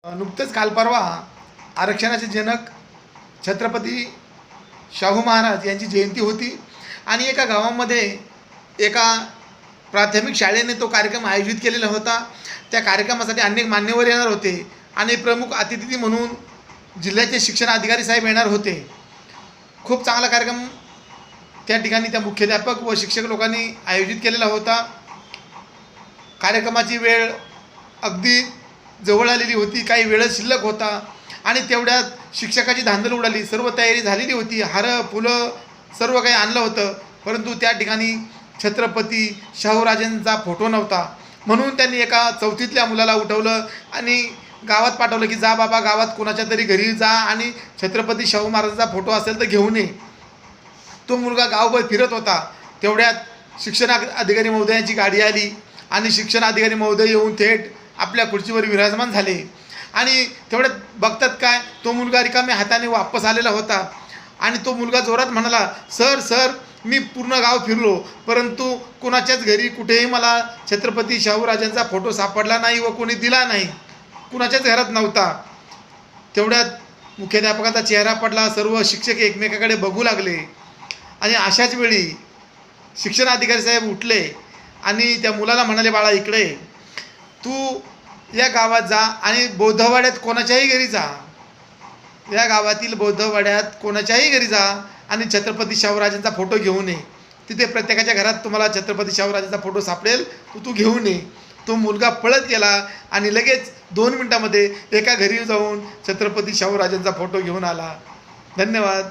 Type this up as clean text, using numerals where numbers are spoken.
नुकतंच काल परवा आरक्षणाचे जनक छत्रपती शाहू महाराज यांची जयंती होती आणि एका गावामध्ये एका प्राथमिक शाळेने तो कार्यक्रम आयोजित केलेला होता. त्या कार्यक्रमासाठी अनेक मान्यवर येणार होते आणि प्रमुख अतिथी म्हणून जिल्ह्याचे शिक्षण अधिकारी साहेब येणार होते. खूप चांगला कार्यक्रम त्या ठिकाणी त्या मुख्याध्यापक व शिक्षक लोकांनी आयोजित केलेला होता. कार्यक्रमाची वेळ अगदी जवळ आलेली होती, काही वेळ शिल्लक होता आणि तेवढ्यात शिक्षकाची धांदल उडाली. सर्व तयारी झालेली होती, हारं फुलं सर्व काही आणलं होतं, परंतु त्या ठिकाणी छत्रपती शाहूराजांचा फोटो नव्हता. म्हणून त्यांनी एका चौथीतल्या मुलाला उठवलं आणि गावात पाठवलं की जा बाबा, गावात कोणाच्या तरी घरी जा आणि छत्रपती शाहू महाराजांचा फोटो असेल तर घेऊन ये. तो मुलगा गावभर फिरत होता. तेवढ्यात शिक्षण अधिकारी महोदयांची गाडी आली आणि शिक्षण अधिकारी महोदय येऊन थेट आपल्या खुर्चीवर विराजमान झाले आणि तेवढ्यात बघतात काय, तो मुलगा रिकाम्या हाताने वापस आलेला होता आणि तो मुलगा जोरात म्हणाला, सर सर मी पूर्ण गाव फिरलो, परंतु कुणाच्याच घरी कुठेही मला छत्रपती शाहूराजांचा फोटो सापडला नाही व कोणी दिला नाही, कुणाच्याच घरात नव्हता. तेवढ्यात मुख्याध्यापकाचा चेहरा पडला. सर्व शिक्षक एकमेकाकडे बघू लागले आणि अशाच वेळी शिक्षण अधिकारी साहेब उठले आणि त्या मुलाला म्हणाले, बाळा इकडे, तू या गावात जा आणि बौद्धवाड्यात कोणाच्याही घरी जा, या गावातील बौद्धवाड्यात कोणाच्याही घरी जा आणि छत्रपती शाहूराजांचा फोटो घेऊन ये. तिथे प्रत्येकाच्या घरात तुम्हाला छत्रपती शाहूराजांचा फोटो सापडेल, तू घेऊन ये. तो मुलगा पळत गेला आणि लगेच 2 मिनिटामध्ये एका घरी जाऊन छत्रपती शाहूराजांचा फोटो घेऊन आला. धन्यवाद.